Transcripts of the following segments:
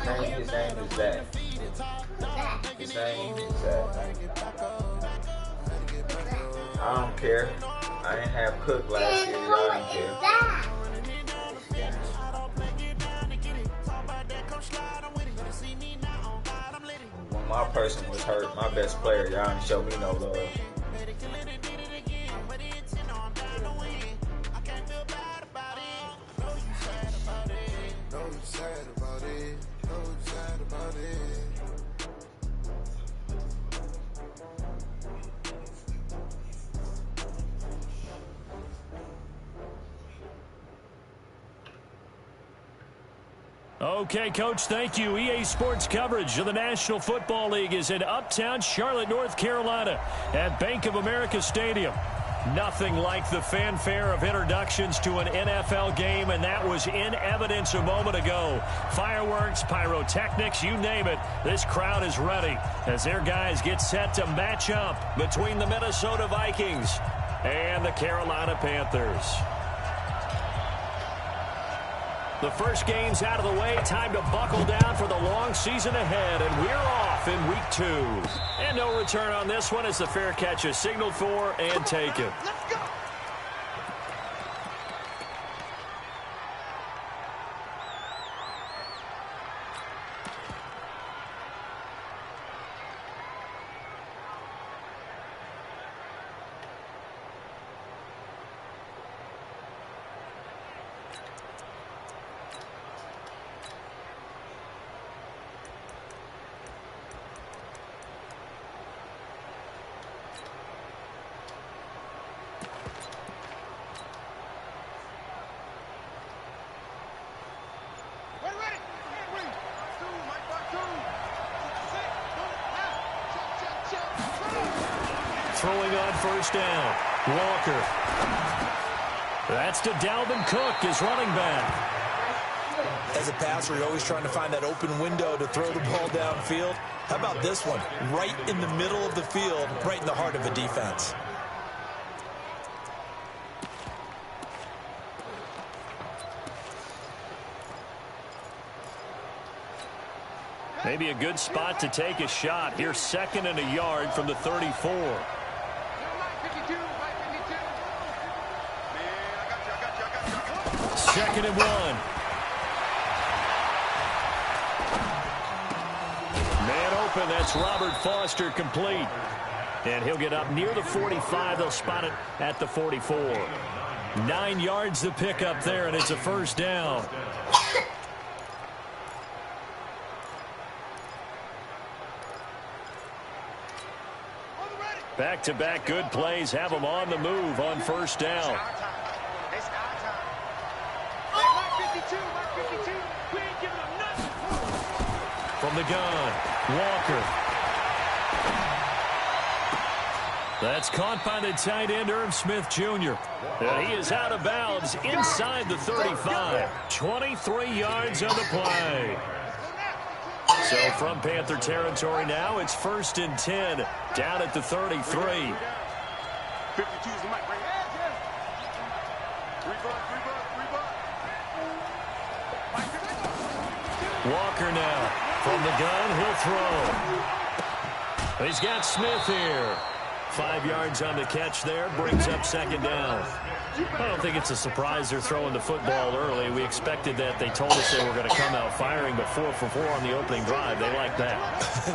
His name is Zach. His name is Zach. I don't care. I didn't have Cook last year. Y'all didn't care. When my person was hurt, my best player, y'all didn't show me no love. Okay, Coach, thank you. EA Sports coverage of the National Football League is in Uptown Charlotte, North Carolina at Bank of America Stadium. Nothing like the fanfare of introductions to an NFL game, and that was in evidence a moment ago. Fireworks, pyrotechnics, you name it. This crowd is ready as their guys get set to match up between the Minnesota Vikings and the Carolina Panthers. The first game's out of the way. Time to buckle down for the long season ahead, and we're off in week 2. And no return on this one as the fair catch is signaled for and taken. Let's go. Throwing on first down. Walker. That's to Dalvin Cook, his running back. As a passer, you're always trying to find that open window to throw the ball downfield. How about this one? Right in the middle of the field, right in the heart of a defense. Maybe a good spot to take a shot. Here's 2nd and a yard from the 34. Second and 1. Man open. That's Robert Foster complete. And he'll get up near the 45. They'll spot it at the 44. 9 yards to pick up there, and it's a first down. Back-to-back good plays have them on the move on first down. From the gun, Walker. That's caught by the tight end, Irv Smith Jr. He is out of bounds inside the 35. 23 yards on the play. So from Panther territory now, it's 1st and 10 down at the 33. Walker now. From the gun, he'll throw. He's got Smith here. 5 yards on the catch there, brings up 2nd down. I don't think it's a surprise they're throwing the football early. We expected that. They told us they were going to come out firing, but 4 for 4 on the opening drive. They like that.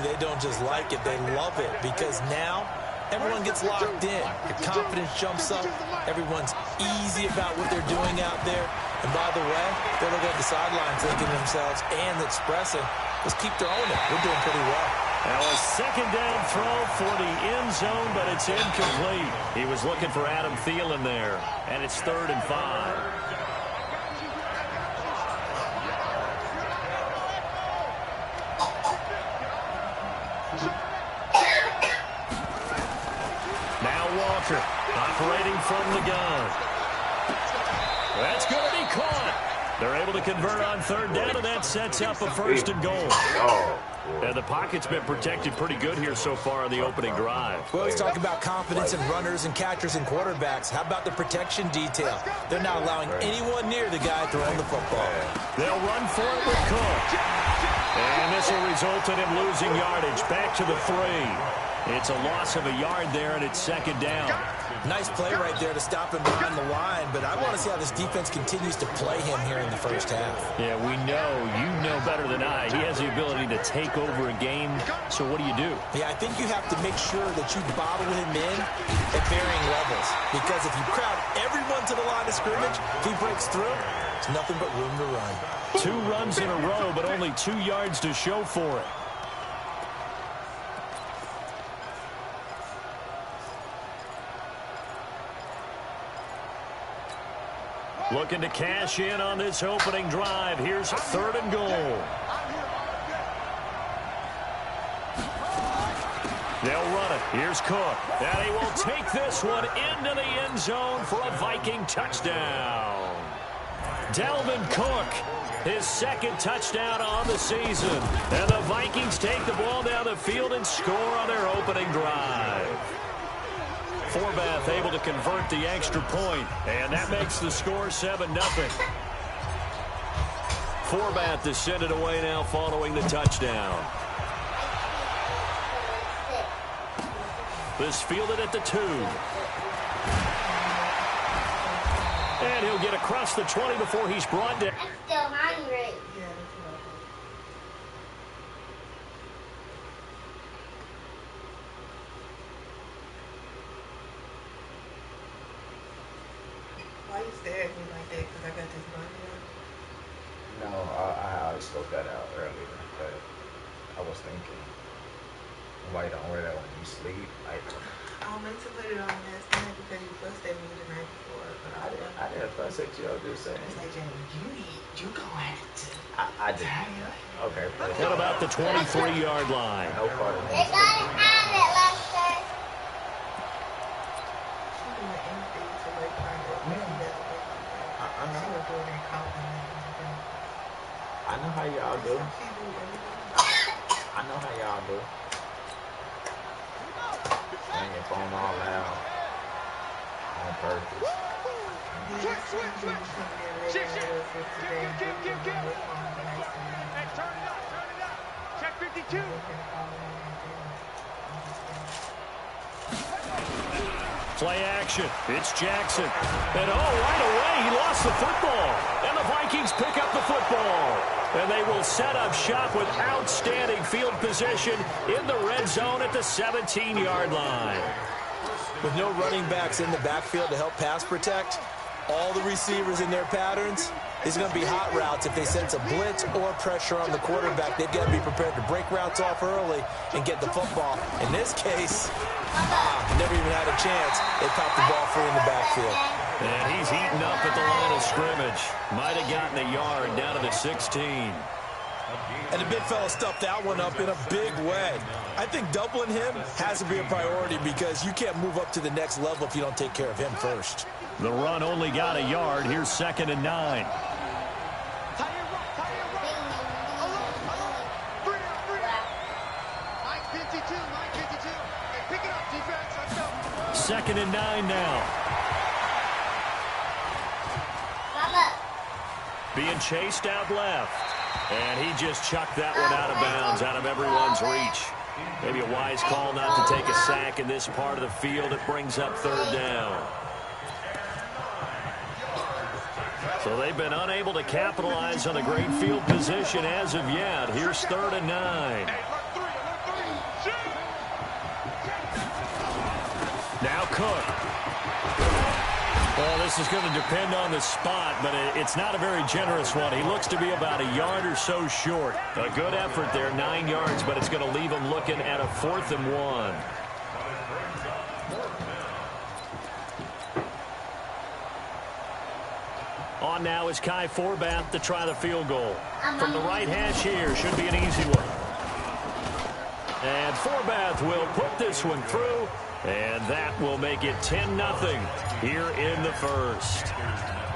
They don't just like it, they love it, because now everyone gets locked in. Your confidence jumps up. Everyone's easy about what they're doing out there. And by the way, they're looking at the sidelines thinking to themselves and expressing, let's keep throwing it. We're doing pretty well. Now a 2nd down throw for the end zone, but it's incomplete. He was looking for Adam Thielen there, and it's 3rd and 5. Now Walker operating from the gun. That's going to be caught. They're able to convert on 3rd down, and that sets up a 1st and goal. And the pocket's been protected pretty good here so far on the opening drive. Well, let's talk about confidence in runners and catchers and quarterbacks. How about the protection detail? They're not allowing anyone near the guy throwing the football. They'll run for it with Cook. And this will result in him losing yardage. Back to the 3. It's a loss of a yard there, and it's second down. Nice play right there to stop him behind the line, but I want to see how this defense continues to play him here in the first half. Yeah, we know, you know better than I. He has the ability to take over a game, so what do you do? Yeah, I think you have to make sure that you bottle him in at varying levels, because if you crowd everyone to the line of scrimmage, if he breaks through, there's nothing but room to run. 2 runs in a row, but only 2 yards to show for it. Looking to cash in on this opening drive. Here's 3rd and goal. They'll run it. Here's Cook. And he will take this one into the end zone for a Viking touchdown. Dalvin Cook, his 2nd touchdown on the season. And the Vikings take the ball down the field and score on their opening drive. Forbath able to convert the extra point, and that makes the score 7-0. Forbath is sent it away now following the touchdown. This fielded at the 2. And he'll get across the 20 before he's brought down. I'm still hungry. Why you stare at me like that? Because I got this bunny on? No, I always spoke that out earlier, but I was thinking, why you don't wear that when you sleep? Like, I meant to put it on last night because you fussed at me the night before, but I didn't fuss at you. I was just saying. It's like, Jamie, you gonna have to. I did. Okay. What about the 23-yard line? No part of They it. gotta have it, Lester. She doing anything to like find it. I know. She was doing that compliment. I know how y'all do. She do everything. I know how y'all do. Playing your phone all loud on purpose. Check 52. Play action. It's Jackson. And right away, he lost the football. And the Vikings pick up the football. And they will set up shop with outstanding field position in the red zone at the 17-yard line. With no running backs in the backfield to help pass protect, all the receivers in their patterns, it's going to be hot routes if they sense a blitz or pressure on the quarterback. They've got to be prepared to break routes off early and get the football. In this case, never even had a chance. They popped the ball free in the backfield. And he's eaten up at the line of scrimmage. Might have gotten a yard down to the 16. And the big fella stuffed that one up in a big way. I think doubling him has to be a priority because you can't move up to the next level if you don't take care of him first. The run only got a yard. Here's 2nd and 9. Second and 9 now. Mama. Being chased out left. And he just chucked that one out of bounds, out of everyone's reach. Maybe a wise call not to take a sack in this part of the field. It brings up 3rd down. So they've been unable to capitalize on the great field position as of yet. Here's 3rd and 9. Now Cook. Well, this is going to depend on the spot, but it's not a very generous one. He looks to be about a yard or so short. A good effort there, 9 yards, but it's going to leave him looking at a 4th and 1. On now is Kai Forbath to try the field goal. From the right hash here, should be an easy one. And Forbath will put this one through, and that will make it 10-0 here in the first.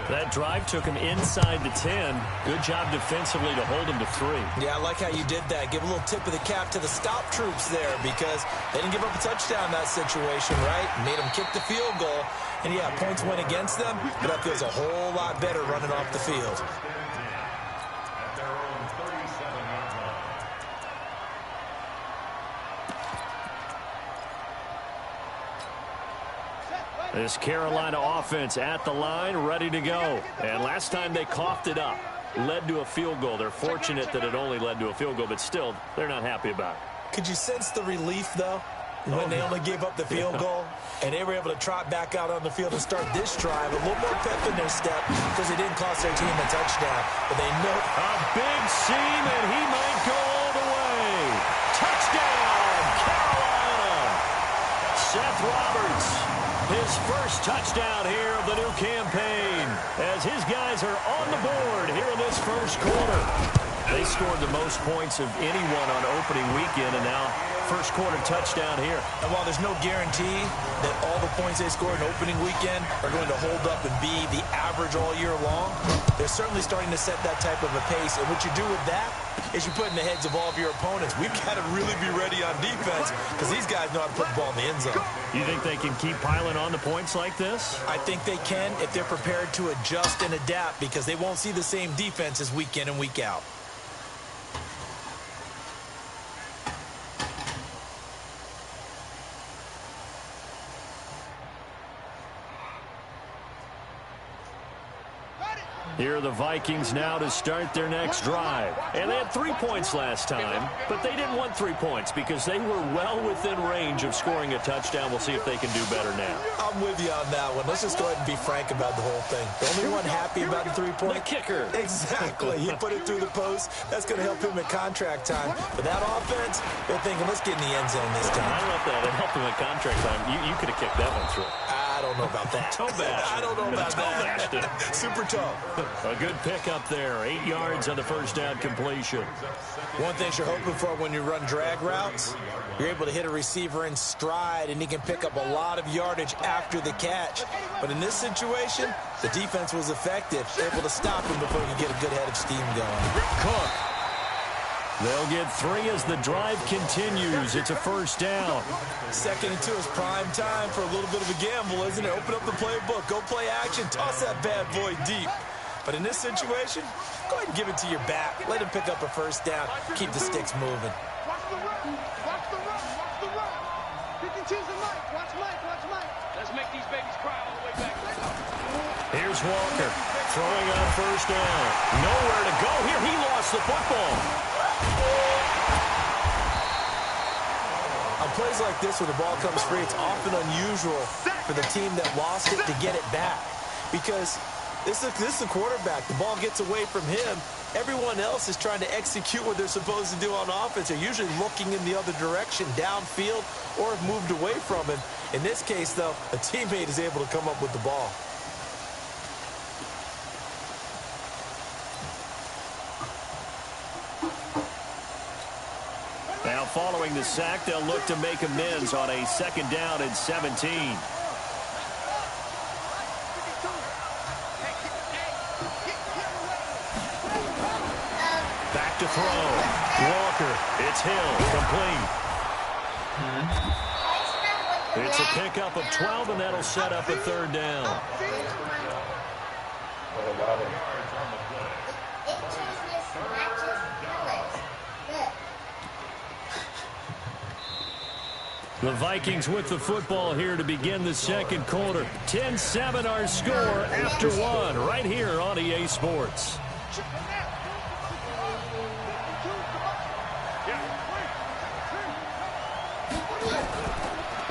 That drive took him inside the 10. Good job defensively to hold him to 3. Yeah, I like how you did that. Give a little tip of the cap to the stop troops there because they didn't give up a touchdown in that situation, right? Made them kick the field goal. And, yeah, points went against them, but that feels a whole lot better running off the field. This Carolina offense at the line, ready to go. And last time they coughed it up, led to a field goal. They're fortunate that it only led to a field goal, but still, they're not happy about it. Could you sense the relief, though, when they only gave up the field goal? And they were able to trot back out on the field and start this drive. A little more pep in their step because it didn't cost their team a touchdown. But they know a big seam, and he might go all the way. Touchdown, Carolina. Seth Roberts, his first touchdown here of the new campaign, as his guys are on the board here in this first quarter. They scored the most points of anyone on opening weekend, and now first quarter touchdown here. And while there's no guarantee that all the points they scored in opening weekend are going to hold up and be the average all year long, they're certainly starting to set that type of a pace. And what you do with that is you put in the heads of all of your opponents, we've got to really be ready on defense because these guys know how to put the ball in the end zone. You think they can keep piling on the points like this? I think they can if they're prepared to adjust and adapt, because they won't see the same defenses week in and week out. Here are the Vikings now to start their next drive. And they had 3 points last time, but they didn't want 3 points because they were well within range of scoring a touchdown. We'll see if they can do better now. I'm with you on that one. Let's just go ahead and be frank about the whole thing. The only one happy about the 3-point? The kicker. Exactly. He put it through the post. That's going to help him at contract time. But that offense, they're thinking, let's get in the end zone this time. I love that. It helped him at contract time. You could have kicked that one through. I don't know about that. I don't know about that. Super tough. A good pickup there. 8 yards on the first down completion. One thing you're hoping for when you run drag routes, you're able to hit a receiver in stride, and he can pick up a lot of yardage after the catch. But in this situation, the defense was effective, able to stop him before he could get a good head of steam going. Cook. They'll get 3 as the drive continues. It's a first down. 2nd and 2 is prime time for a little bit of a gamble, isn't it? Open up the playbook, go play action, toss that bad boy deep. But in this situation, go ahead and give it to your back. Let him pick up a first down. Keep the sticks moving. Watch the run. Watch the run. Watch the run. 52's the Mike. Watch Mike. Watch Mike. Let's make these babies cry all the way back. Here's Walker throwing on first down. Nowhere to go here. He lost the football. On plays like this where the ball comes free, it's often unusual for the team that lost it to get it back. Because this is the quarterback. The ball gets away from him. Everyone else is trying to execute what they're supposed to do on offense. They're usually looking in the other direction, downfield, or have moved away from him. In this case, though, a teammate is able to come up with the ball. Now following the sack, they'll look to make amends on a 2nd down and 17. Back to throw. Walker. It's Hill. Complete. It's a pickup of 12, and that'll set up a 3rd down. The Vikings with the football here to begin the 2nd quarter. 10-7 our score after 1 right here on EA Sports.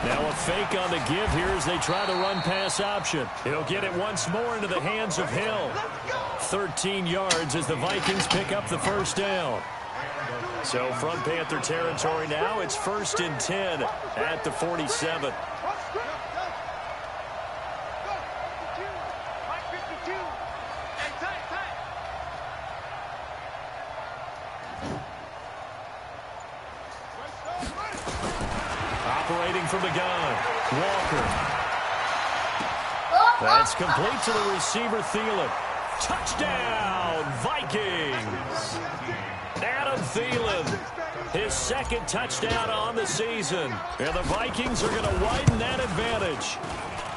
Now a fake on the give here as they try the run-pass option. He'll get it once more into the hands of Hill. 13 yards as the Vikings pick up the first down. So from Panther territory now, it's 1st and 10 at the 47. Operating from the gun, Walker. That's complete to the receiver, Thielen. Touchdown, Vikings! Adam Thielen, his 2nd touchdown on the season. And the Vikings are going to widen that advantage.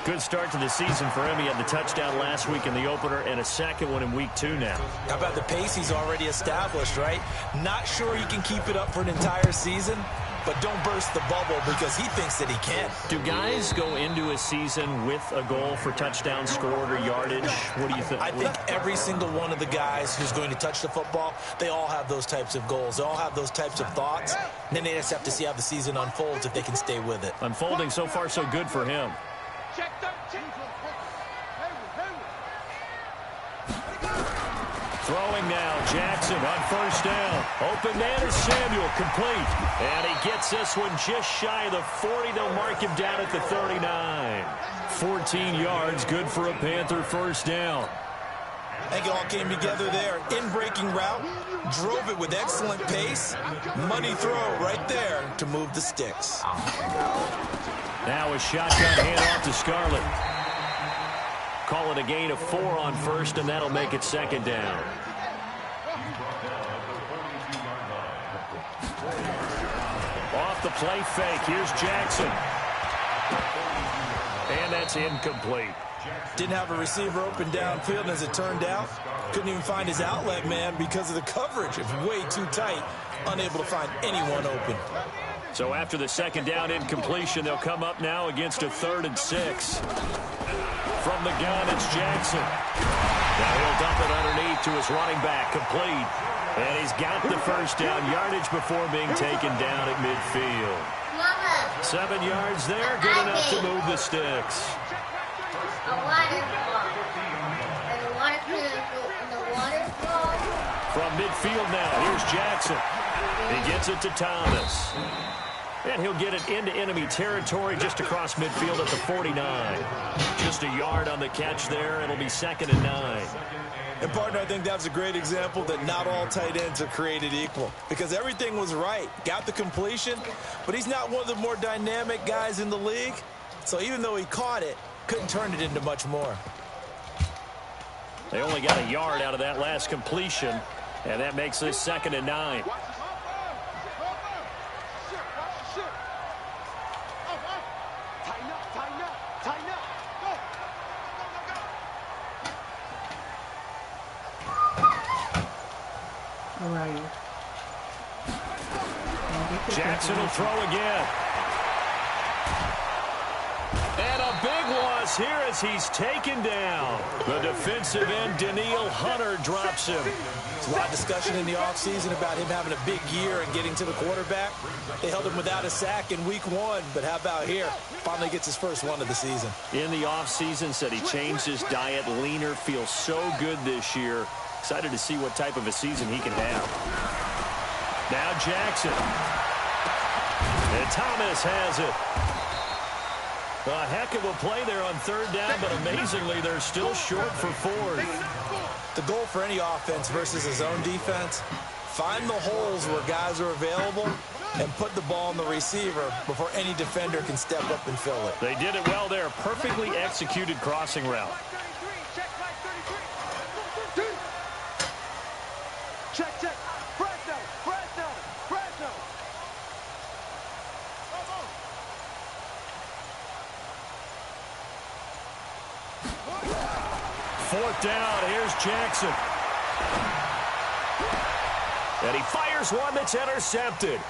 Good start to the season for him. He had the touchdown last week in the opener and a 2nd one in week 2 now. How about the pace he's already established, right? Not sure he can keep it up for an entire season, but don't burst the bubble because he thinks that he can. Do guys go into a season with a goal for touchdown scored or yardage? What do you think? I think every single one of the guys who's going to touch the football, they all have those types of goals. They all have those types of thoughts. And then they just have to see how the season unfolds if they can stay with it. Unfolding so far so good for him. Check 13. Throwing now, Jackson on first down. Open man is Samuel, complete. And he gets this one just shy of the 40. They'll mark him down at the 39. 14 yards, good for a Panther first down. I think it all came together there. In-breaking route, drove it with excellent pace. Money throw right there to move the sticks. Now a shotgun handoff to Scarlett. Call it a gain of 4 on first, and that'll make it second down. Off the play fake. Here's Jackson. And that's incomplete. Didn't have a receiver open downfield, and as it turned out, couldn't even find his outlet man because of the coverage. It was way too tight, unable to find anyone open. So after the second down incompletion, they'll come up now against a 3rd and 6. From the gun, it's Jackson. Now he'll dump it underneath to his running back, complete. And he's got the first down yardage before being taken down at midfield. Mama. 7 yards there, good enough to move the sticks. A waterfall. And the waterfall. And the waterfall. From midfield now, here's Jackson. He gets it to Thomas. And he'll get it into enemy territory just across midfield at the 49. Just a yard on the catch there. It'll be 2nd and 9. And, partner, I think that's a great example that not all tight ends are created equal because everything was right. Got the completion, but he's not one of the more dynamic guys in the league. So even though he caught it, couldn't turn it into much more. They only got a yard out of that last completion, and that makes this 2nd and 9. Where are you? Jackson will throw again. And a big loss here as he's taken down. The defensive end, Daniil Hunter, drops him. There's a lot of discussion in the offseason about him having a big year and getting to the quarterback. They held him without a sack in week 1, but how about here? Finally gets his first one of the season. In the offseason, said he changed his diet, leaner, feels so good this year. Excited to see what type of a season he can have. Now Jackson. And Thomas has it. A heck of a play there on 3rd down, but amazingly, they're still short for 4th. The goal for any offense versus his own defense, find the holes where guys are available and put the ball in the receiver before any defender can step up and fill it. They did it well there. Perfectly executed crossing route. Check. Fresno. 4th down. Here's Jackson. And he fires one that's intercepted.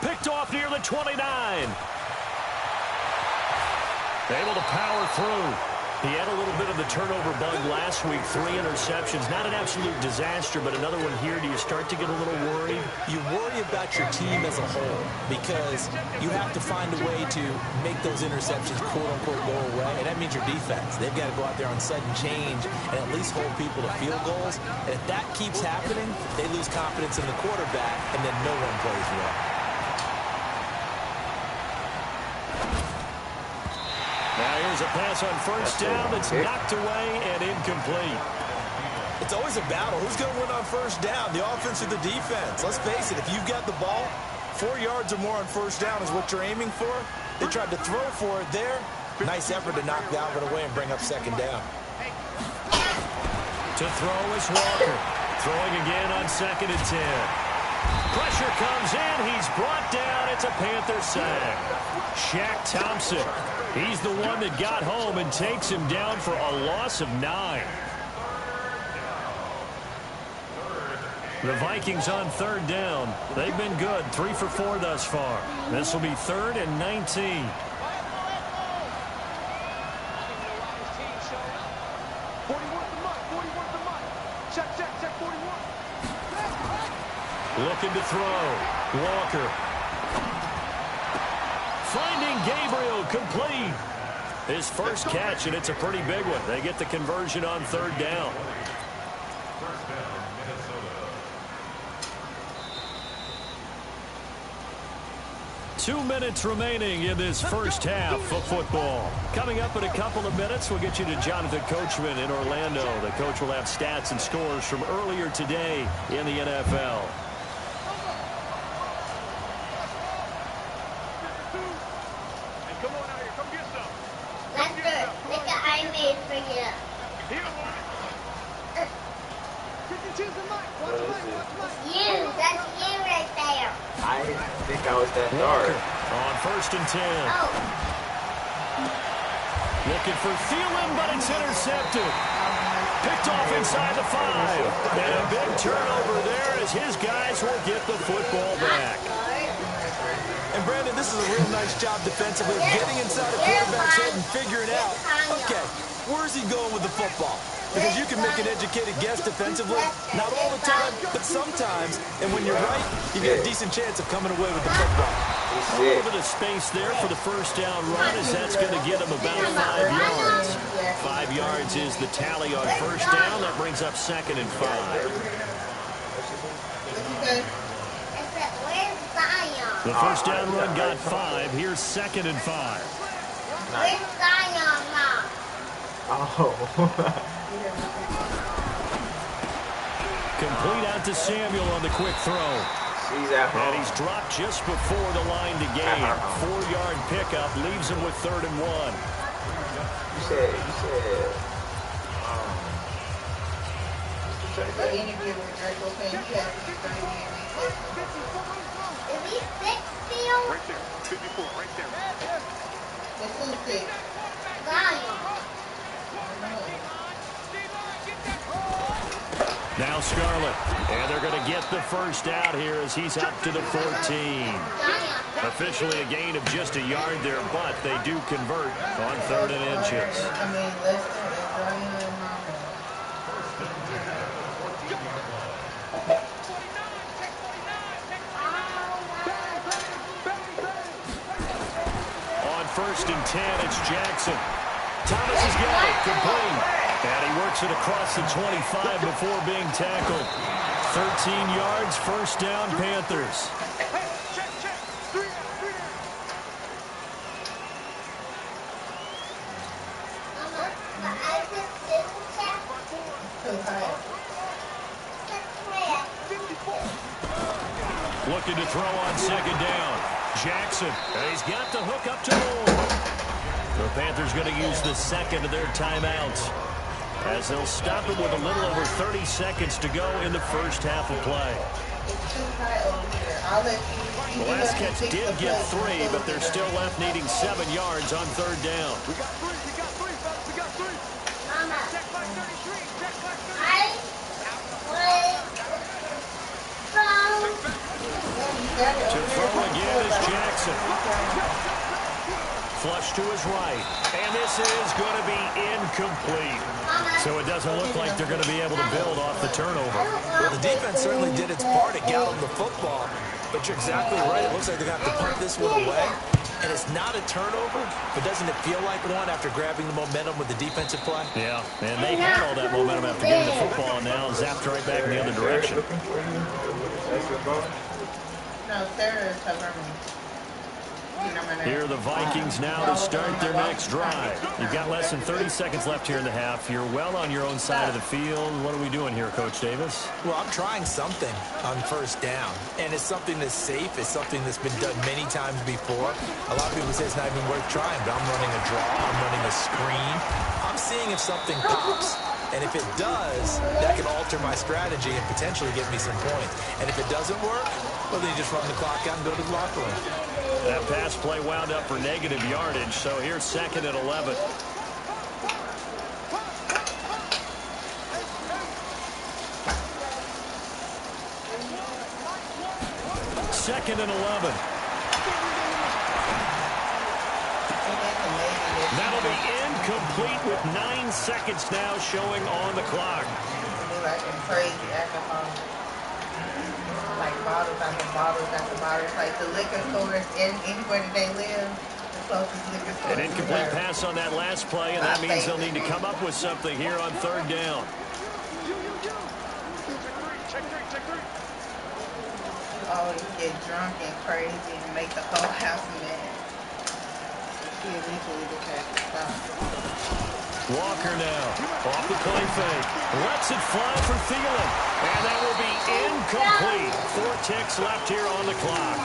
Picked off near the 29. Able to power through. He had a little bit of the turnover bug last week. 3 interceptions. Not an absolute disaster, but another one here. Do you start to get a little worried? You worry about your team as a whole because you have to find a way to make those interceptions, quote-unquote, go away, and that means your defense. They've got to go out there on sudden change and at least hold people to field goals. And if that keeps happening, they lose confidence in the quarterback, and then no one plays well. Now here's a pass on first down that's knocked away and incomplete. It's always a battle. Who's going to win on first down, the offense or the defense? Let's face it, if you've got the ball, 4 yards or more on first down is what you're aiming for. They tried to throw for it there. Nice effort to knock Dalvin away and bring up 2nd down. To throw is Walker. Throwing again on 2nd and 10. Pressure comes in. He's brought down. It's a Panther sack. Shaq Thompson. He's the one that got home and takes him down for a loss of 9. The Vikings on third down. They've been good, 3 for 4 thus far. This will be 3rd and 19. Looking to throw. Walker. Finding Gabriel, complete. His first catch, and it's a pretty big one. They get the conversion on third down. 2 minutes remaining in this first half of football. Coming up in a couple of minutes, we'll get you to Jonathan Coachman in Orlando. The coach will have stats and scores from earlier today in the NFL. Walker on 1st and 10. Looking for Thielen, but it's intercepted. Picked off inside the 5. And a big turnover there as his guys will get the football back. And Brandon, this is a real nice job defensively, getting inside the quarterback's head and figuring out, okay, where's he going with the football? Because you can make an educated guess defensively, not all the time, but sometimes. And when you're right, you get a decent chance of coming away with the football. A little bit of space there for the first down run, as that's going to get him about 5 yards. 5 yards is the tally on first down. That brings up 2nd and 5. The first down run got 5. Here's 2nd and 5. Where's Zion, Mom? Oh. Complete out to Samuel on the quick throw. And he's dropped just before the line to gain. 4-yard pickup leaves him with 3rd and 1. You said. The interview with Draco saying he has to be 30 years. Is he 6 still? Right there. 54, right there. This is 6. Zion. Now Scarlett, and they're going to get the first out here as he's up to the 14. Officially a gain of just a yard there, but they do convert on 3rd and inches. On 1st and 10, it's Jackson. Thomas has got it, complete. And he works it across the 25 before being tackled. 13 yards, first down, Panthers. Looking to throw on 2nd down. Jackson, and he's got the hook up to home. The Panthers going to use the 2nd of their timeouts, as they'll stop it with a little over 30 seconds to go in the first half of play. The last catch did get 3, but they're still left needing 7 yards on 3rd down. We got 3, we got 3, fellas, we got 3. Mama. Check by 33, check by 33. To throw again is Jackson. Flush to his right. And this is going to be incomplete. So it doesn't look like they're going to be able to build off the turnover. Well, the defense certainly did its part. It got them the football. But you're exactly right. It looks like they're going to have to punt this one away. And it's not a turnover, but doesn't it feel like one after grabbing the momentum with the defensive play? Yeah, and they had all that momentum after getting the football, and now zapped right back in the other direction. No, Sarah is covering. Here are the Vikings now to start their next drive. You've got less than 30 seconds left here in the half. You're well on your own side of the field. What are we doing here, Coach Davis? Well, I'm trying something on first down, and it's something that's safe. It's something that's been done many times before. A lot of people say it's not even worth trying, but I'm running a draw. I'm running a screen. I'm seeing if something pops. And if it does, that can alter my strategy and potentially get me some points. And if it doesn't work, well, then you just run the clock out and go to the locker room. That pass play wound up for negative yardage, so here's 2nd and 11. 2nd and 11. That'll be incomplete with 9 seconds now showing on the clock. Like crazy alcohol. Like bottles after bottles after bottles. Like the liquor stores anywhere that they live, the closest liquor store. An incomplete pass on that last play, and that means they'll need to come up with something here on 3rd down. Always get drunk and crazy and make the whole house mad. She eventually decided to stop. Walker now, off the play fake, lets it fly for Thielen, and that will be incomplete. 4 ticks left here on the clock.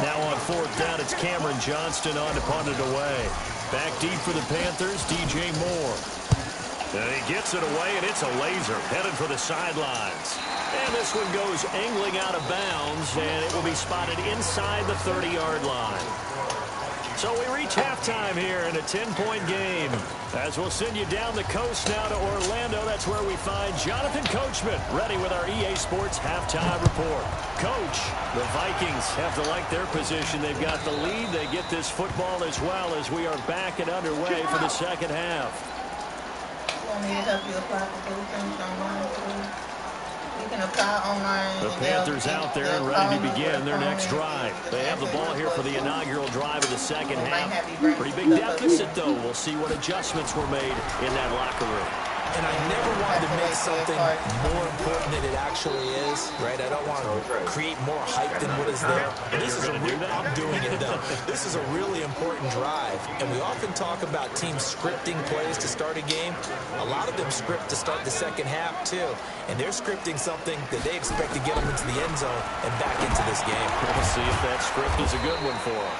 Now on 4th down, it's Cameron Johnston on to punt it away. Back deep for the Panthers, DJ Moore. And he gets it away, and it's a laser, headed for the sidelines. And this one goes angling out of bounds, and it will be spotted inside the 30-yard line. So we reach halftime here in a 10-point game. As we'll send you down the coast now to Orlando, that's where we find Jonathan Coachman ready with our EA Sports halftime report. Coach, the Vikings have to like their position. They've got the lead. They get this football as well as we are back and underway for the second half. You want me to help you apply for those things online too? You can apply online. The Panthers out there and ready to begin their next drive. They have the ball here for the inaugural drive of the second half. Pretty big deficit, though. We'll see what adjustments were made in that locker room. And I never wanted to make something more important than it actually is, right? I don't want to create more hype than what is there. And this is I'm doing it, though. This is a really important drive. And we often talk about teams scripting plays to start a game. A lot of them script to start the second half, too. And they're scripting something that they expect to get them into the end zone and back into this game. We'll see if that script is a good one for them.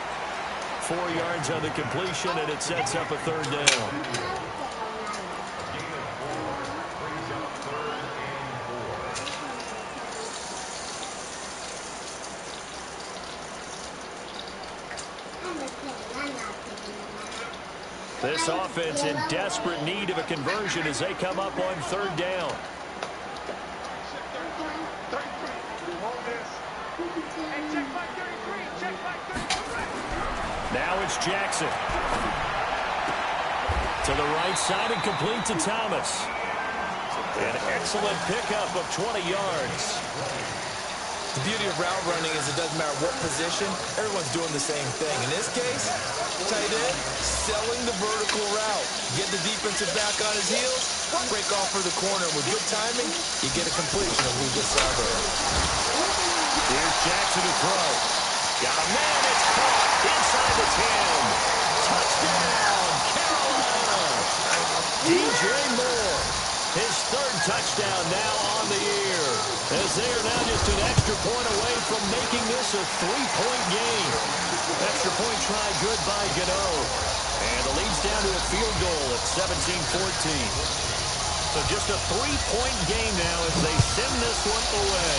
4 yards on the completion, and it sets up a 3rd down. This offense in desperate need of a conversion as they come up on 3rd down. Now it's Jackson. To the right side and complete to Thomas. An excellent pickup of 20 yards. The beauty of route running is it doesn't matter what position, everyone's doing the same thing. In this case, tight end, selling the vertical route. Get the defensive back on his heels, break off for the corner. With good timing, you get a completion of who just saw there. Here's Jackson to throw. Got a man, it's caught inside the 10. Touchdown, Carolina. DJ Moore. His 3rd touchdown now on the year. As they are now just an extra point away from making this a 3-point game. Extra point try good by Gano. And the lead's down to a field goal at 17-14. So just a 3-point game now as they send this one away.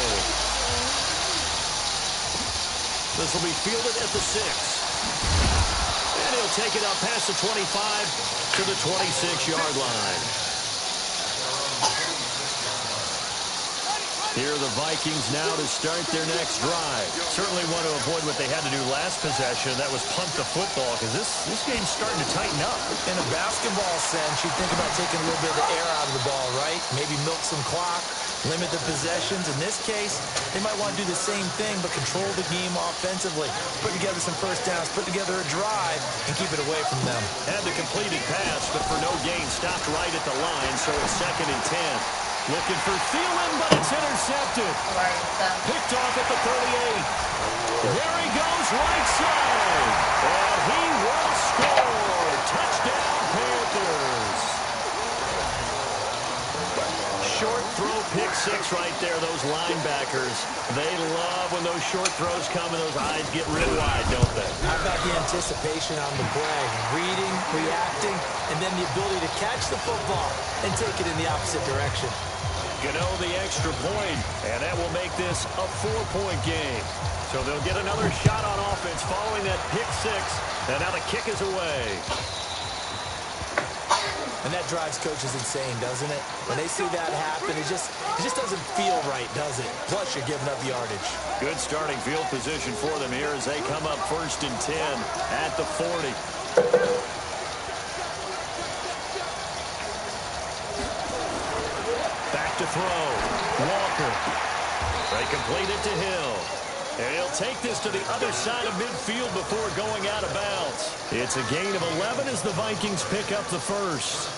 This will be fielded at the 6. And he'll take it up past the 25 to the 26-yard line. Here are the Vikings now to start their next drive. Certainly want to avoid what they had to do last possession. That was punt the football because this game's starting to tighten up. In a basketball sense, you think about taking a little bit of the air out of the ball, right? Maybe milk some clock, limit the possessions. In this case, they might want to do the same thing but control the game offensively. Put together some first downs, put together a drive, and keep it away from them. Had the completed pass, but for no gain, stopped right at the line, so it's 2nd and 10. Looking for Thielen, but it's intercepted. Picked off at the 38. There he goes, right side. And he will score. Touchdown, Panthers. Short throw, pick 6 right there, those linebackers. They love when those short throws come and those eyes get real wide, don't they? How about the anticipation on the play? Reading, reacting, and then the ability to catch the football and take it in the opposite direction. Gano the extra point, and that will make this a 4-point game. So they'll get another shot on offense following that pick 6, and now the kick is away. And that drives coaches insane, doesn't it? When they see that happen, it It just doesn't feel right, does it? Plus, you're giving up yardage. Good starting field position for them here as they come up 1st and 10 at the 40. Back to throw. Walker. They complete it to Hill. And he'll take this to the other side of midfield before going out of bounds. It's a gain of 11 as the Vikings pick up the first.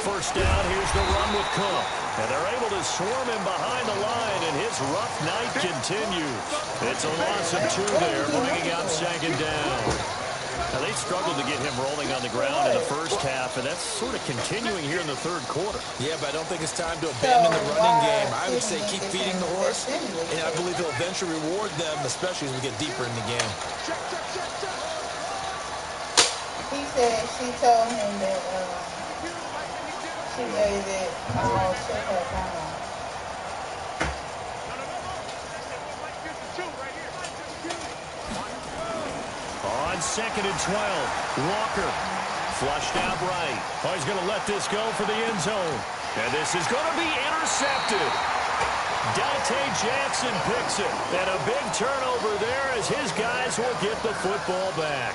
First down, here's the run with Cook. And they're able to swarm him behind the line, and his rough night continues. It's a loss of 2 there, bringing up 2nd down. Now, they struggled to get him rolling on the ground in the first half, and that's sort of continuing here in the 3rd quarter. Yeah, but I don't think it's time to abandon the running game. I would say keep feeding the horse, and I believe he'll eventually reward them, especially as we get deeper in the game. He said she told him that she laid it all to her down. On 2nd and 12, Walker flushed out right. Oh, he's going to let this go for the end zone. And this is going to be intercepted. Dante Jackson picks it. And a big turnover there as his guys will get the football back.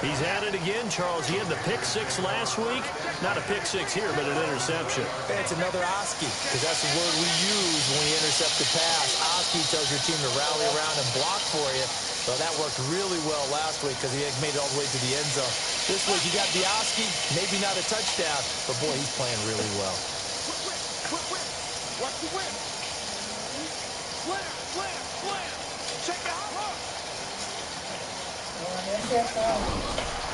He's at it again, Charles. He had the pick 6 last week. Not a pick 6 here, but an interception. It's another Oski, because that's the word we use when you intercept the pass. Oski tells your team to rally around and block for you. Well, that worked really well last week because he had made it all the way to the end zone. This week, you got the Oski, maybe not a touchdown, but boy, he's playing really well. Watch the whip. Slam. Check out.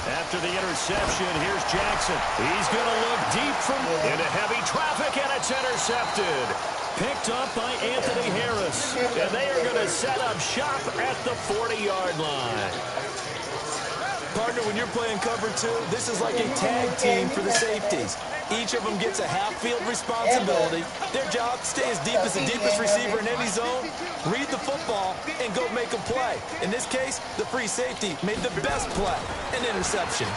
After the interception, here's Jackson. He's going to look deep from into heavy traffic, and it's intercepted. Picked up by Anthony Harris. And they are going to set up shop at the 40-yard line. Partner, when you're playing cover 2, this is like a tag team for the safeties. Each of them gets a half-field responsibility. Their job, stay as deep as the deepest receiver in any zone, read the football, and go make a play. In this case, the free safety made the best play, an interception.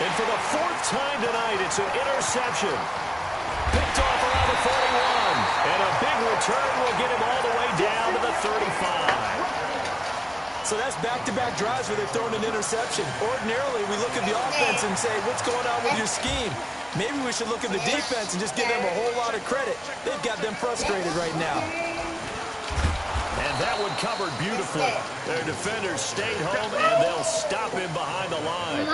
And for the 4th time tonight, it's an interception. Picked off around the 41. And a big return will get him all the way down to the 35. So that's back-to-back drives where they're throwing an interception. Ordinarily, we look at the offense and say, what's going on with your scheme? Maybe we should look at the defense and just give them a whole lot of credit. They've got them frustrated right now. And that one covered beautifully. Their defenders stayed home, and they'll stop him behind the line.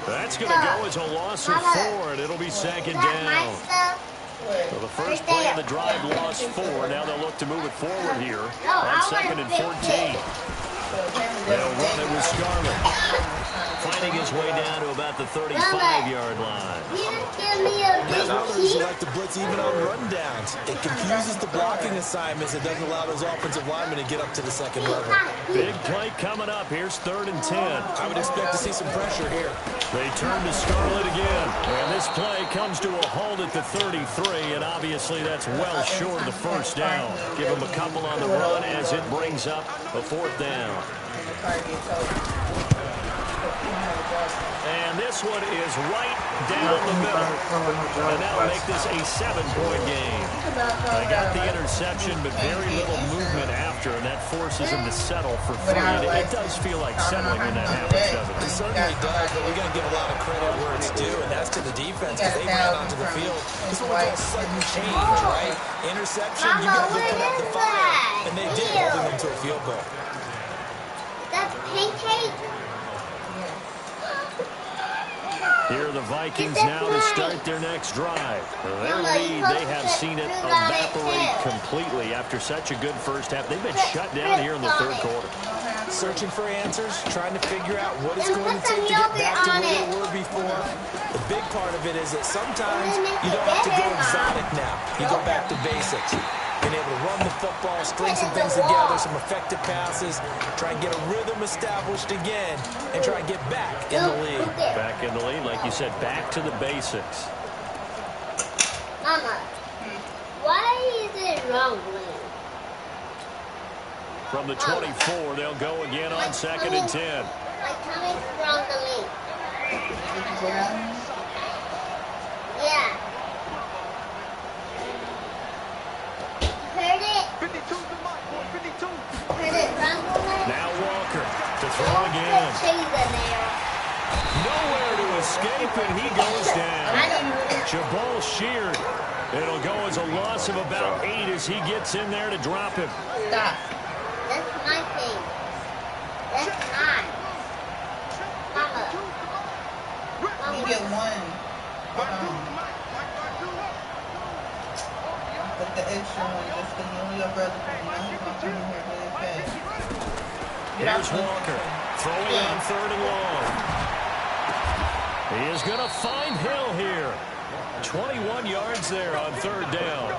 That's going to go as a loss of 4, and it'll be 2nd down. So the first play of the drive lost 4. Now they'll look to move it forward here on 2nd and 14. They'll run it with Scarlett, finding his way down to about the 35-yard line. There's others who like to blitz even on rundowns. It confuses the blocking assignments. It doesn't allow those offensive linemen to get up to the 2nd level. Big play coming up. Here's 3rd and 10. I would expect to see some pressure here. They turn to Scarlett again. And this play comes to a halt at the 33, and obviously that's well short of the first down. Give them a couple on the run as it brings up a 4th down. And this one is right down the middle. And that'll make this a 7-point game. They got the interception, but very little movement after, and that forces them to settle for 3. And it does feel like settling when that happens, doesn't it? It certainly does, but we got to give a lot of credit where it's due, and that's to the defense because they ran onto the field. This is what we call sudden change, right? Interception, you got to put up the fight. And they did, holding them to a field goal. That's pancake. Here are the Vikings now to start their next drive. Their lead, they have seen it evaporate completely after such a good first half. They've been shut down here in the 3rd quarter. Searching for answers, trying to figure out what it's going to take to get back to where they were before. The big part of it is that sometimes you don't have to go exotic now. You go back to basics. being able to run the football, string some things together, some effective passes, try and get a rhythm established again, and try and get back in the lead. Back in the lead, like you said, back to the basics. Mama, why is it rumbling? From the 24, they'll go again on 2nd and 10. My tummy's rumbling. Yeah. Heard it? 52's the mark, boy, 52. Heard it rumbling? Now Walker to throw again. Cheese in there. Nowhere to escape, and he goes down. Jabal sheared. It'll go as a loss of about 8 as he gets in there to drop him. Stop. That's my thing. That's mine. Mama. You get one. But the extra one, just because you only your brother can be on here really fast. Here's Walker throwing on 3rd and long. He is going to find Hill here. 21 yards there on 3rd down.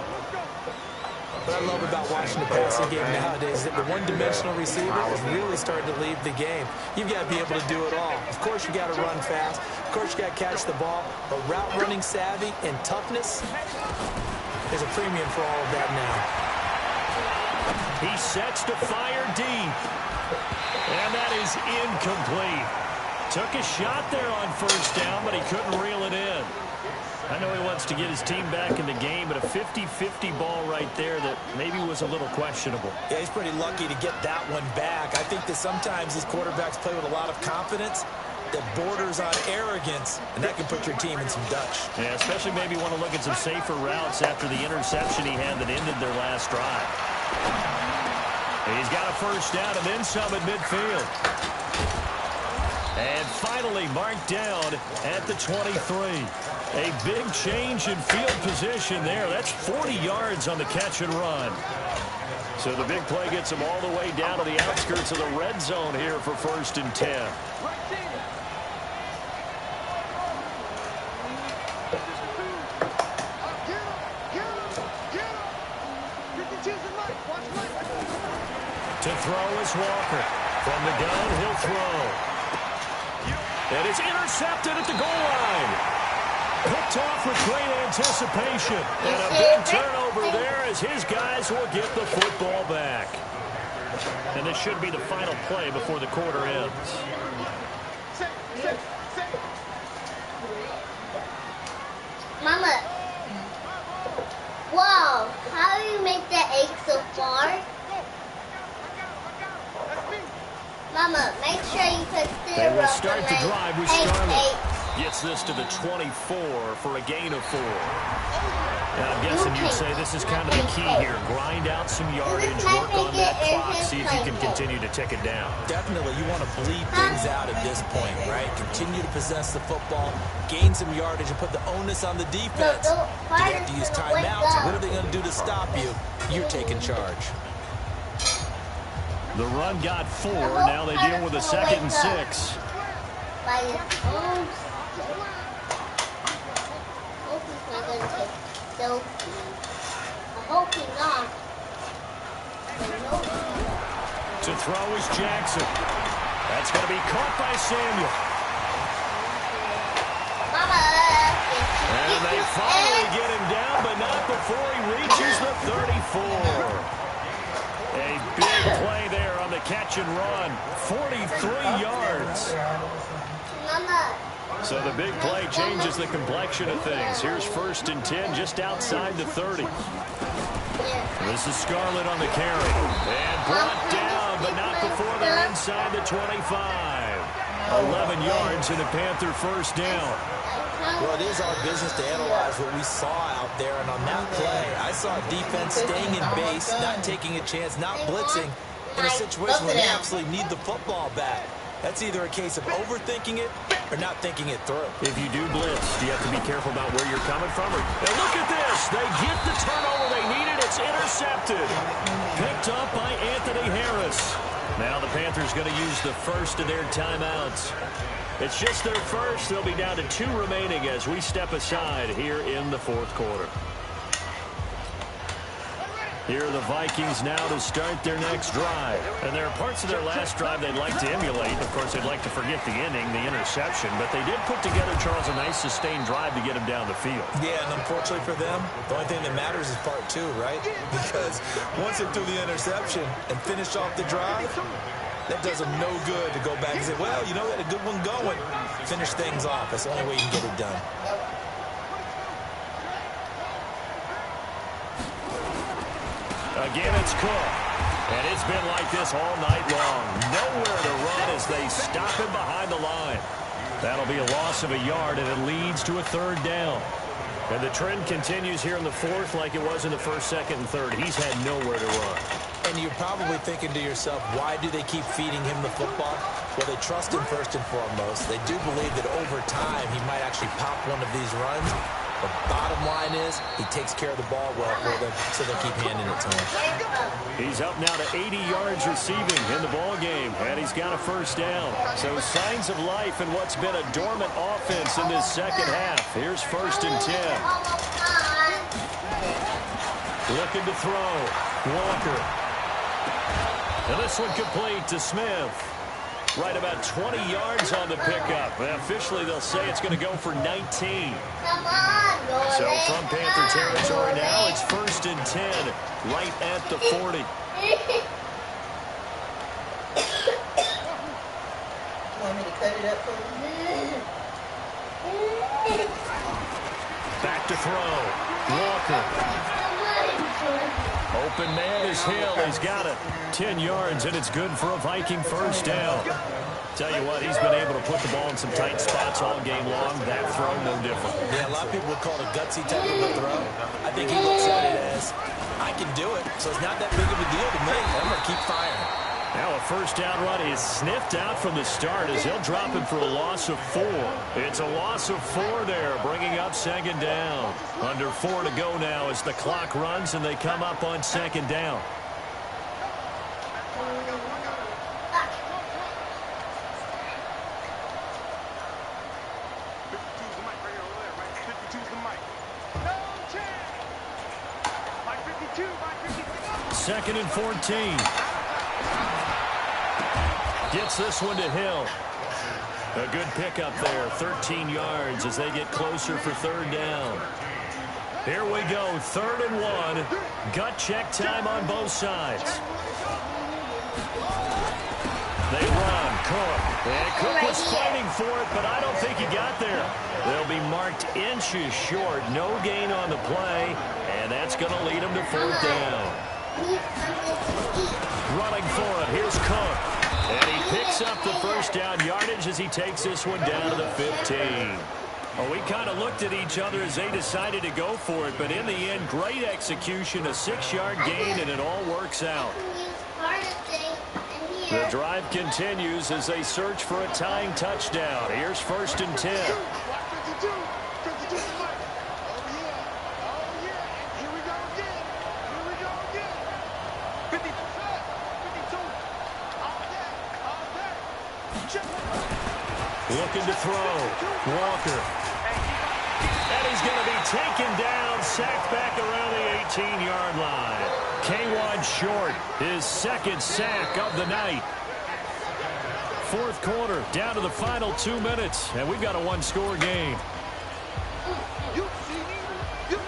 What I love about watching the passing game nowadays is that the one-dimensional receiver is really starting to leave the game. You've got to be able to do it all. Of course, you got to run fast. Of course, you got to catch the ball. But route running savvy and toughness, there's a premium for all of that now. He sets to fire deep. And that is incomplete. Took a shot there on 1st down, but he couldn't reel it in. I know he wants to get his team back in the game, but a 50-50 ball right there that maybe was a little questionable. Yeah, he's pretty lucky to get that one back. I think that sometimes these quarterbacks play with a lot of confidence that borders on arrogance, and that can put your team in some Dutch. Yeah, especially maybe want to look at some safer routes after the interception he had that ended their last drive. He's got a 1st down and then some at midfield. And finally marked down at the 23. A big change in field position there. That's 40 yards on the catch and run. So the big play gets him all the way down to the outskirts of the red zone here for 1st and 10. To throw is Walker. From the gun, he'll throw. And it's intercepted at the goal line. Picked off with great anticipation. And a big turnover there as his guys will get the football back. And this should be the final play before the quarter ends. Mama. Wow, how do you make that egg so far? Mama, make sure you put They syrup will start on the my drive with Scarlett. Gets this to the 24 for a gain of 4. And I'm guessing you'd say this is kind of the key here. Grind out some yardage, work on that clock, see if you can continue to tick it down. Definitely, you want to bleed things out at this point, right? Continue to possess the football, gain some yardage, and put the onus on the defense. Do they have to use timeouts? What are they going to do to stop you? You're taking charge. The run got 4. Now they deal with a 2nd and 6. By his own. I hope he's not going to take selfie. I hope he's not. To throw is Jackson. That's going to be caught by Samuel. Mama. And they finally get him down, but not before he reaches the 34. A big play there on the catch and run. 43 yards. Mama. So the big play changes the complexion of things. Here's 1st and 10 just outside the 30. This is Scarlett on the carry. And brought down, but not before they're inside the 25. 11 yards and a Panther 1st down. Well, it is our business to analyze what we saw out there, and on that play, I saw defense staying in base, not taking a chance, not blitzing, in a situation where they absolutely need the football back. That's either a case of overthinking it or not thinking it through. If you do blitz, do you have to be careful about where you're coming from? And look at this. They get the turnover they needed. It's intercepted. Picked up by Anthony Harris. Now the Panthers going to use the first of their timeouts. It's just their first. They'll be down to 2 remaining as we step aside here in the 4th quarter. Here are the Vikings now to start their next drive. And there are parts of their last drive they'd like to emulate. Of course, they'd like to forget the inning, the interception. But they did put together, Charles, a nice sustained drive to get him down the field. Yeah, and unfortunately for them, the only thing that matters is part two, right? Because once they threw the interception and finished off the drive, that does them no good to go back and say, well, you know, we had a good one going. Finish things off. That's the only way you can get it done. Again, it's Cook. And it's been like this all night long. Nowhere to run as they stop him behind the line. That'll be a loss of a yard, and it leads to a third down. And the trend continues here in the fourth like it was in the first, second, and third. He's had nowhere to run. And you're probably thinking to yourself, why do they keep feeding him the football? Well, they trust him first and foremost. They do believe that over time he might actually pop one of these runs. The bottom line is he takes care of the ball well for them, so they keep handing it to him. He's up now to 80 yards receiving in the ball game, and he's got a first down. So signs of life in what's been a dormant offense in this second half. Here's 1st and 10. Looking to throw. Walker. And this one complete to Smith. Right about 20 yards on the pickup. Officially, they'll say it's going to go for 19. So from Panther territory now, it's 1st and 10, right at the 40. Want me to cut it up for you? Back to throw. Walker. Open man is Hill. He's got it. 10 yards, and it's good for a Viking first down. Tell you what, he's been able to put the ball in some tight spots all game long. That throw, no different. Yeah, a lot of people would call it a gutsy type of a throw. I think he looks at it as, I can do it, so it's not that big of a deal to me. I'm going to keep firing. Now a first down run is sniffed out from the start as they'll drop him for a loss of 4. It's a loss of 4 there, bringing up 2nd down. Under 4 to go now as the clock runs and they come up on 2nd down. Second and 14. Gets this one to Hill. A good pickup there, 13 yards as they get closer for 3rd down. Here we go, 3rd and 1. Gut check time on both sides. They run, Cook. And Cook was fighting for it, but I don't think he got there. They'll be marked inches short. No gain on the play, and that's going to lead them to 4th down. Running for it, here's Cook. And he picks up the first down yardage as he takes this one down to the 15. Well, we kind of looked at each other as they decided to go for it, but in the end, great execution, a 6-yard gain, and it all works out. The drive continues as they search for a tying touchdown. Here's 1st and 10. Looking to throw. Walker. And he's going to be taken down, sacked back around the 18-yard line. K1 short, his 2nd sack of the night. 4th quarter, down to the final 2 minutes, and we've got a 1-score game.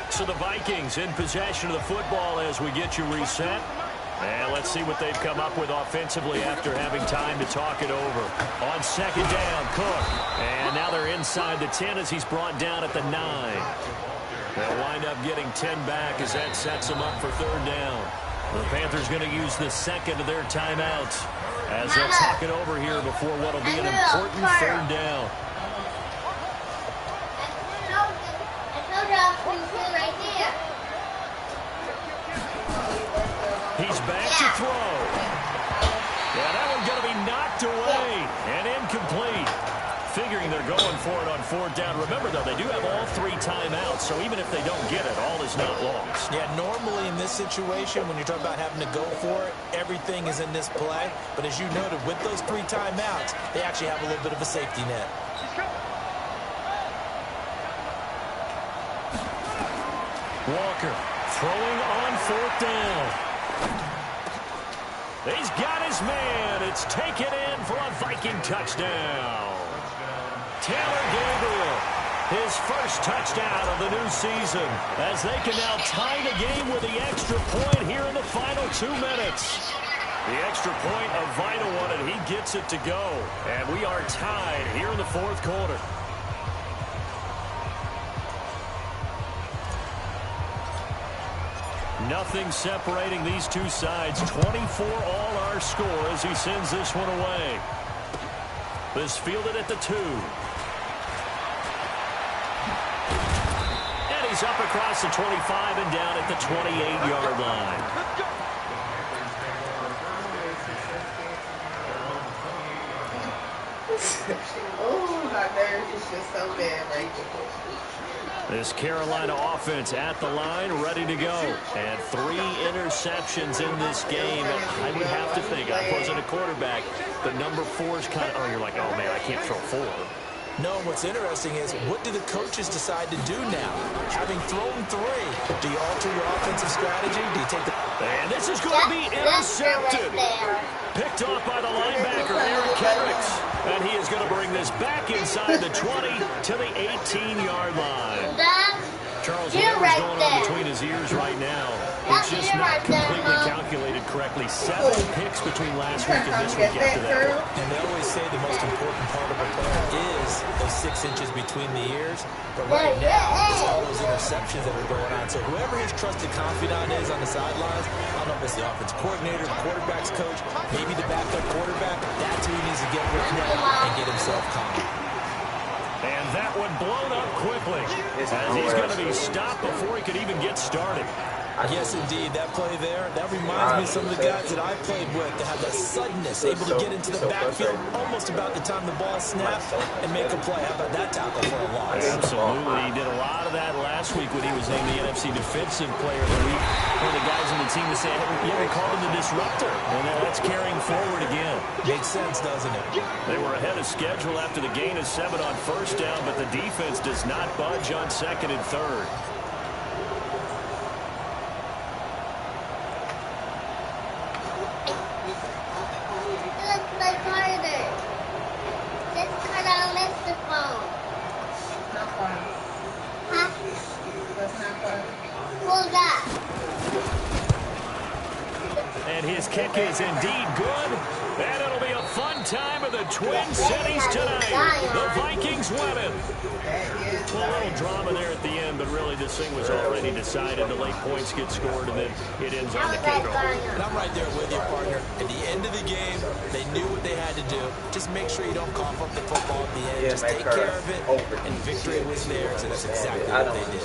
So the Vikings in possession of the football as we get you reset. And let's see what they've come up with offensively after having time to talk it over. On 2nd down, Cook. And now they're inside the 10 as he's brought down at the 9. They'll wind up getting 10 back as that sets them up for 3rd down. The Panthers going to use the 2nd of their timeouts as they'll talk it over here before what will be an important 3rd down. He's back to throw. Yeah, that one's going to be knocked away and incomplete. Figuring they're going for it on 4th down. Remember, though, they do have all 3 timeouts, so even if they don't get it, all is not lost. Yeah, normally in this situation, when you're talking about having to go for it, everything is in this play. But as you noted, with those 3 timeouts, they actually have a little bit of a safety net. Walker Throwing on 4th down. He's got his man. It's taken in for a Viking touchdown. Taylor Gabriel, his first touchdown of the new season, as they can now tie the game with the extra point here in the final 2 minutes. The extra point, a vital one, and he gets it to go. And we are tied here in the 4th quarter. Nothing separating these two sides. 24 all our score as he sends this one away. This fielded at the 2. And he's up across the 25 and down at the 28-yard line. Oh, my nerves is just so bad right now. This Carolina offense at the line, ready to go. And 3 interceptions in this game. And I would have to think, I wasn't a quarterback, the number 4 is kind of, oh, you're like, oh, man, I can't throw 4. No, what's interesting is, what do the coaches decide to do now? Having thrown 3, do you alter your offensive strategy? Do you take the... And this is going to be intercepted. Picked off by the linebacker, Aaron Kendricks. And he is going to bring this back inside the 20 to the 18-yard line. Charles, whatever's going on between his ears right now, it's just not completely calculated correctly. 7 picks between last week and this week after that. And they always say the most important part of a player is those 6 inches between the ears. But right now, it's all those interceptions that are going on. So whoever his trusted confidant is on the sidelines, I don't know if it's the offense coordinator, the quarterback's coach, maybe the backup quarterback, that's who he needs to get with now and get himself calm. And that one blown up quickly, as he's going to be stopped before he could even get started. Yes, indeed. That play there, that reminds me of some of the guys that I played with that have that suddenness, able to get into the backfield almost about the time the ball snapped and make a play. How about that tackle for a loss? Absolutely. He did a lot of that last week when he was named the NFC Defensive Player of the Week. One of the guys on the team was saying, yeah, we called him the disruptor. And that's carrying forward again. Makes sense, doesn't it? They were ahead of schedule after the gain of 7 on 1st down, but the defense does not budge on 2nd and 3rd. And his kick is indeed good. And it'll be a fun time of the Twin Cities tonight. The Vikings winning. Well, a little drama there at the end, but really this thing was already decided. The late points get scored, and then it ends on the kickoff. And I'm right there with you, partner. At the end of the game, they knew what they had to do. Just make sure you don't cough up the football at the end. Just take care of it, and victory was theirs, and that's exactly what they did.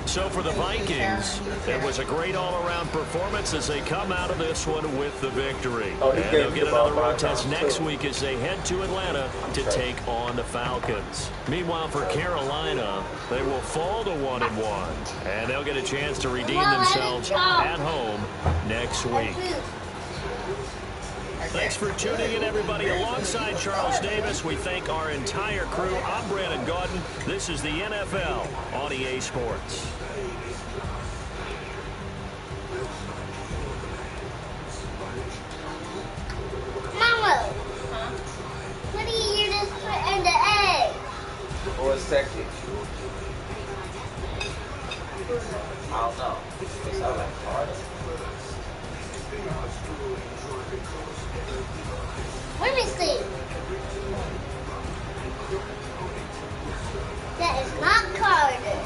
So for the Vikings, it was a great all-around performance as they come out of this one with the victory. And they'll get another road test next week as they head to Atlanta to take on the Falcons. Meanwhile, for Carolina, they will fall to 1-1, and they'll get a chance to redeem themselves at home next week. Thanks for tuning in, everybody. Alongside Charles Davis, we thank our entire crew. I'm Brandon Gaudin. This is the NFL on EA Sports. Mama, what do you just put in the egg? Or second. I don't know. It sounds like hard. Let me see. That is not Carter.